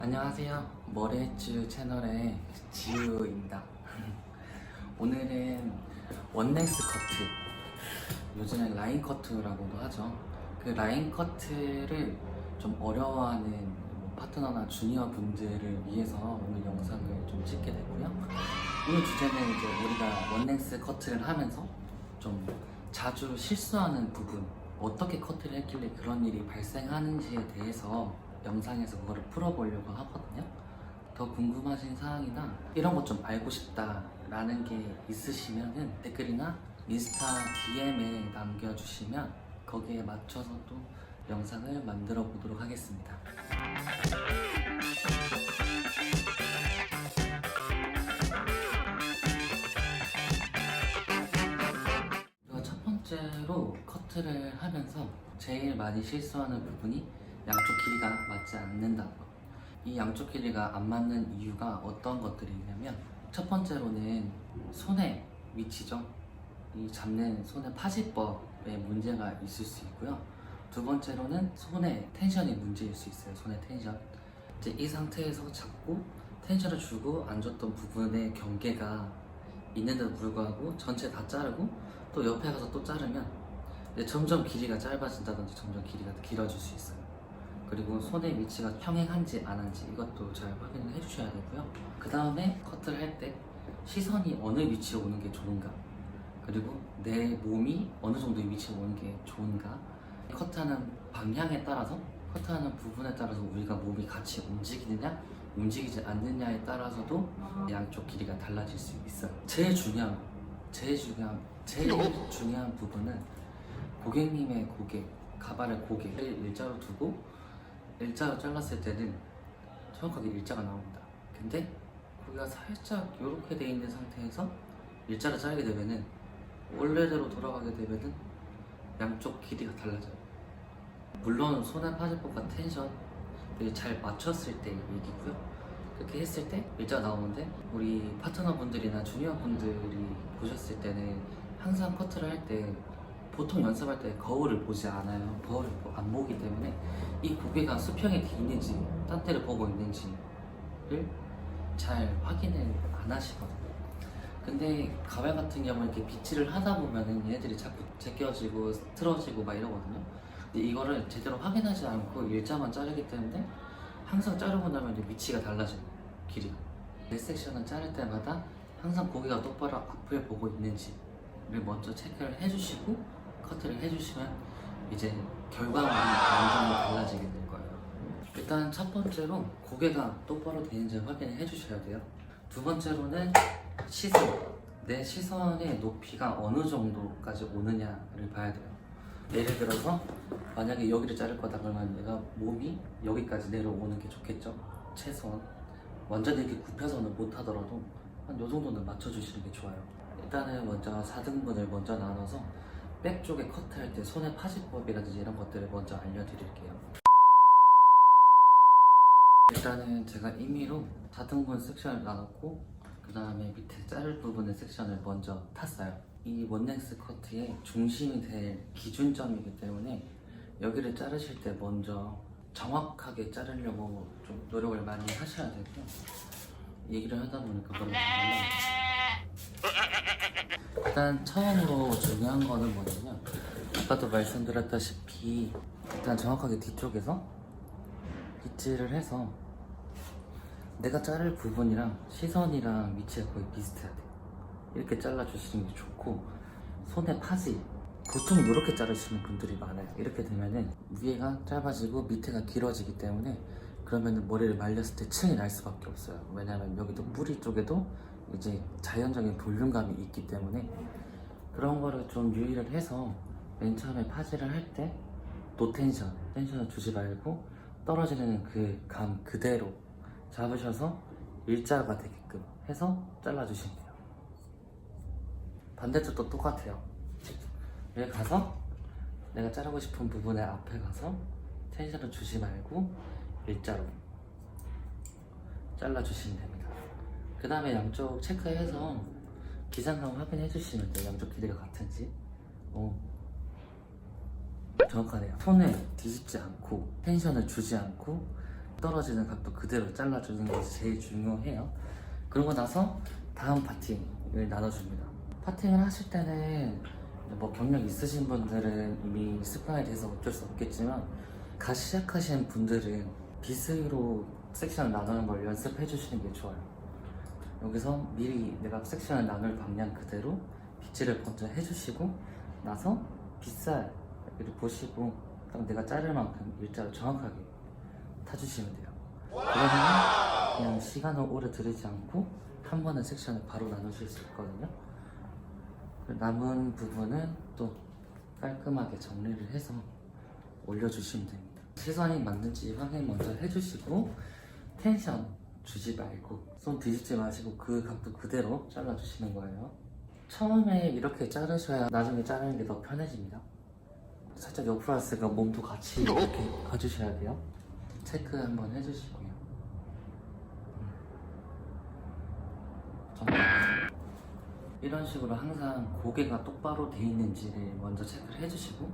안녕하세요. 머리해주 채널의 지우입니다. 오늘은 원넥스 커트, 요즘엔 라인 커트라고도 하죠. 그 라인 커트를 좀 어려워하는 파트너나 주니어 분들을 위해서 오늘 영상을 좀 찍게 되고요. 오늘 주제는 이제 우리가 원넥스 커트를 하면서 좀 자주 실수하는 부분, 어떻게 커트를 했길래 그런 일이 발생하는지에 대해서 영상에서 그거를 풀어보려고 하거든요. 더 궁금하신 사항이나 이런 것 좀 알고 싶다라는 게 있으시면은 댓글이나 인스타 DM에 남겨주시면 거기에 맞춰서 또 영상을 만들어 보도록 하겠습니다. 첫 번째로 커트를 하면서 제일 많이 실수하는 부분이 양쪽 길이가 맞지 않는다는 거. 이 양쪽 길이가 안 맞는 이유가 어떤 것들이 있냐면, 첫 번째로는 손의 위치죠. 이 잡는 손의 파지법에 문제가 있을 수 있고요. 두 번째로는 손의 텐션이 문제일 수 있어요. 손의 텐션. 이제 이 상태에서 잡고 텐션을 주고 안 줬던 부분의 경계가 있는데도 불구하고 전체 다 자르고 또 옆에 가서 또 자르면 이제 점점 길이가 짧아진다든지 점점 길이가 길어질 수 있어요. 그리고 손의 위치가 평행한지 안 한지 이것도 잘 확인을 해주셔야 되고요. 그 다음에 커트를 할 때 시선이 어느 위치에 오는 게 좋은가, 그리고 내 몸이 어느 정도의 위치에 오는 게 좋은가, 커트하는 방향에 따라서, 커트하는 부분에 따라서 우리가 몸이 같이 움직이느냐 움직이지 않느냐에 따라서도 양쪽 길이가 달라질 수 있어요. 제일 중요한 부분은 고객님의 고객, 가발의 고객을 일자로 두고 일자로 잘랐을 때는 정확하게 일자가 나옵니다. 근데 고기가 살짝 이렇게 돼 있는 상태에서 일자를 자르게 되면은, 원래대로 돌아가게 되면은 양쪽 길이가 달라져요. 물론 손의 파지법과 텐션을 잘 맞췄을 때 얘기고요. 그렇게 했을 때 일자가 나오는데, 우리 파트너분들이나 주니어분들이 보셨을 때는 항상 커트를 할 때 보통 연습할 때 거울을 보지 않아요. 거울을 안 보기 때문에 이 고개가 수평이 돼 있는지 딴 데를 보고 있는지를 잘 확인을 안 하시거든요. 근데 가발 같은 경우는 이렇게 빗질을 하다 보면은 얘네들이 자꾸 제껴지고 틀어지고 막 이러거든요. 근데 이거를 제대로 확인하지 않고 일자만 자르기 때문에 항상 자르고 나면 이제 위치가 달라져요. 길이가. 내 섹션을 자를 때마다 항상 고개가 똑바로 앞을 보고 있는지를 먼저 체크를 해주시고 커트를 해주시면 이제 결과물이 완전히 달라지게 될 거예요. 일단 첫 번째로 고개가 똑바로 되는지 확인을 해주셔야 돼요. 두 번째로는 시선, 내 시선의 높이가 어느 정도까지 오느냐를 봐야 돼요. 예를 들어서 만약에 여기를 자를 거다 그러면 내가 몸이 여기까지 내려오는 게 좋겠죠. 최소한 완전히 이렇게 굽혀서는 못 하더라도 한 요 정도는 맞춰주시는 게 좋아요. 일단은 먼저 4등분을 먼저 나눠서 백 쪽에 커트할 때 손의 파지법이라든지 이런 것들을 먼저 알려드릴게요. 일단은 제가 임의로 4등분 섹션을 나눴고, 그 다음에 밑에 자를 부분의 섹션을 먼저 탔어요. 이 원넥스 커트의 중심이 될 기준점이기 때문에 여기를 자르실 때 먼저 정확하게 자르려고 좀 노력을 많이 하셔야 되고요. 얘기를 하다 보니까 그런 거 일단 처음으로 중요한 거는 뭐냐면, 아까도 말씀드렸다시피 일단 정확하게 뒤쪽에서 빗질을 해서 내가 자를 부분이랑 시선이랑 위치가 거의 비슷해야 돼요. 이렇게 잘라주시는 게 좋고, 손의 파지 보통 이렇게 자르시는 분들이 많아요. 이렇게 되면은 위에가 짧아지고 밑에가 길어지기 때문에 그러면 머리를 말렸을 때 층이 날 수밖에 없어요. 왜냐면 여기도 뿌리 쪽에도 이제 자연적인 볼륨감이 있기 때문에 그런 거를 좀 유의를 해서 맨 처음에 파지를 할 때 텐션을 주지 말고 떨어지는 그 감 그대로 잡으셔서 일자가 되게끔 해서 잘라주시면 돼요. 반대쪽도 똑같아요. 여기 가서 내가 자르고 싶은 부분의 앞에 가서 텐션을 주지 말고 일자로 잘라주시면 됩니다. 그 다음에 양쪽 체크해서 기장감 확인해 주시면 돼요. 양쪽 길이가 같은지. 정확하네요. 손을 뒤집지 않고 텐션을 주지 않고 떨어지는 각도 그대로 잘라주는 게 제일 중요해요. 그러고 나서 다음 파팅을 나눠줍니다. 파팅을 하실 때는 뭐 경력 있으신 분들은 이미 습관에 대해서 어쩔 수 없겠지만 갓 시작하시는 분들은 빗으로 섹션을 나누는 걸 연습해 주시는 게 좋아요. 여기서 미리 내가 섹션을 나눌 방향 그대로 빗질을 먼저 해주시고 나서 빗살을 보시고 딱 내가 자를 만큼 일자로 정확하게 타주시면 돼요. 그러면 그냥 시간을 오래 들이지 않고 한 번에 섹션을 바로 나누실 수 있거든요. 남은 부분은 또 깔끔하게 정리를 해서 올려주시면 됩니다. 시선이 맞는지 확인 먼저 해주시고 텐션 주지 말고 손 뒤집지 마시고 그 각도 그대로 잘라주시는 거예요. 처음에 이렇게 자르셔야 나중에 자르는 게 더 편해집니다. 살짝 옆으로 왔으니까 몸도 같이 이렇게 가주셔야 돼요. 체크 한번 해주시고요. 이런 식으로 항상 고개가 똑바로 돼 있는지를 먼저 체크를 해주시고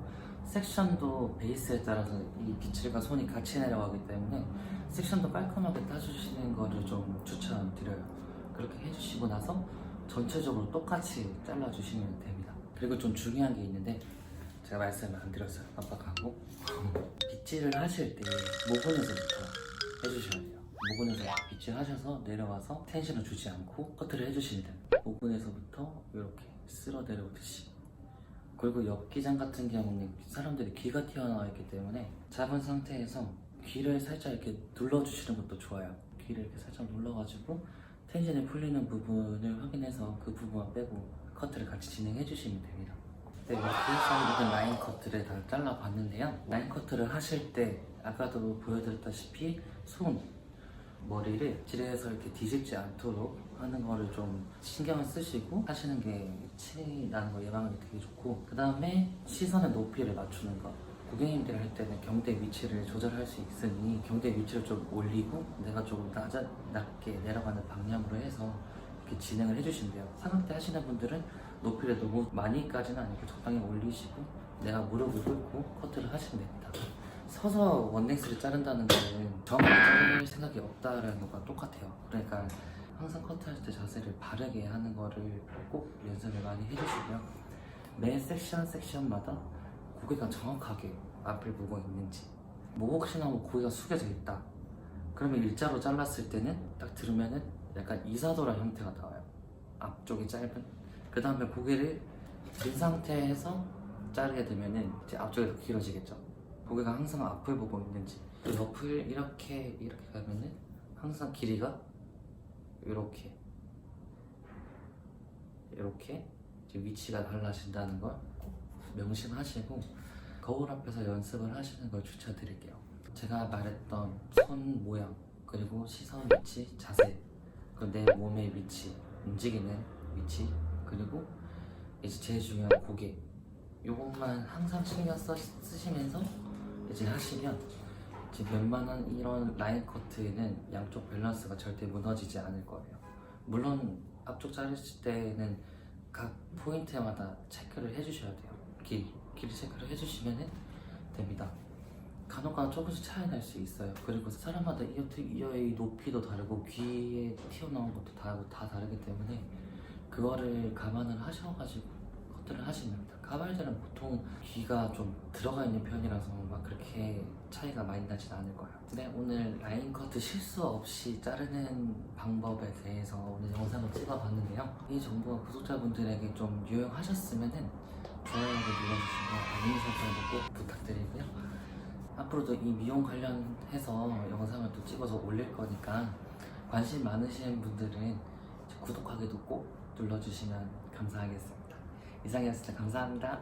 섹션도 베이스에 따라서 이 빗질과 손이 같이 내려가기 때문에 섹션도 깔끔하게 따주시는 거를 좀 추천드려요. 그렇게 해주시고 나서 전체적으로 똑같이 잘라주시면 됩니다. 그리고 좀 중요한 게 있는데 제가 말씀을 안 드렸어요. 깜빡하고 빗질을 하실 때 모근에서부터 해주셔야 돼요. 모근에서 빗질하셔서 내려와서 텐션을 주지 않고 커트를 해주시면 됩니다. 모근에서부터 이렇게 쓸어 내려오듯이. 그리고 옆기장 같은 경우는 사람들이 귀가 튀어나와 있기 때문에 잡은 상태에서 귀를 살짝 이렇게 눌러주시는 것도 좋아요. 귀를 이렇게 살짝 눌러가지고 텐션이 풀리는 부분을 확인해서 그 부분만 빼고 커트를 같이 진행해 주시면 됩니다. 네, 이렇게 모든 라인 커트를 다 잘라봤는데요. 라인 커트를 하실 때 아까도 보여드렸다시피 손, 머리를 지레에서 이렇게 뒤집지 않도록 하는 거를 좀 신경을 쓰시고 하시는 게 티 나는 거 예방하기 되게 좋고, 그 다음에 시선의 높이를 맞추는 거. 고객님들이 할 때는 경대 위치를 조절할 수 있으니 경대 위치를 좀 올리고 내가 조금 낮게 내려가는 방향으로 해서 이렇게 진행을 해주시면 돼요. 삼각대 하시는 분들은 높이를 너무 많이까지는 아니고 적당히 올리시고 내가 무릎을 꿇고 커트를 하시면 됩니다. 서서 원넥스를 자른다는 거는 정확하게 자를 생각이 없다라는 거가 똑같아요. 그러니까 항상 커트할 때 자세를 바르게 하는 거를 꼭 연습을 많이 해주시고요. 매 섹션마다 고개가 정확하게 앞을 보고 있는지, 뭐 혹시나 뭐 고개가 숙여져 있다 그러면 일자로 잘랐을 때는 딱 들으면은 약간 이사도라 형태가 나와요. 앞쪽이 짧은. 그 다음에 고개를 든 상태에서 자르게 되면은 이제 앞쪽이 더 길어지겠죠. 고개가 항상 앞을 보고 있는지, 또 옆을 이렇게 가면은 항상 길이가 이렇게 이제 위치가 달라진다는 걸 꼭 명심하시고 거울 앞에서 연습을 하시는 걸 추천드릴게요. 제가 말했던 손 모양, 그리고 시선 위치, 자세, 그리고 내 몸의 위치, 움직이는 위치, 그리고 이제 제일 중요한 고개, 요것만 항상 신경 쓰시면서 이제 하시면 이제 웬만한 이런 라인 커트는 양쪽 밸런스가 절대 무너지지 않을 거예요. 물론 앞쪽 자르실 때는 각 포인트마다 체크를 해주셔야 돼요. 길 체크를 해주시면 됩니다. 간혹가다 조금씩 차이 날 수 있어요. 그리고 사람마다 이어의 높이도 다르고 귀에 튀어나온 것도 다 다르기 때문에 그거를 감안을 하셔가지고 커트를 하시면 됩니다. 가발들은 보통 귀가 좀 들어가 있는 편이라서 막 그렇게 차이가 많이 나진 않을 거예요. 네, 오늘 라인 커트 실수 없이 자르는 방법에 대해서 오늘 영상을 찍어봤는데요. 이 정보가 구독자분들에게 좀 유용하셨으면 좋아요를 눌러주시고 알림 설정도 꼭 부탁드리고요. 앞으로도 이 미용 관련해서 영상을 또 찍어서 올릴 거니까 관심 많으신 분들은 구독하기도 꼭 눌러주시면 감사하겠습니다. 이상이었습니다. 감사합니다.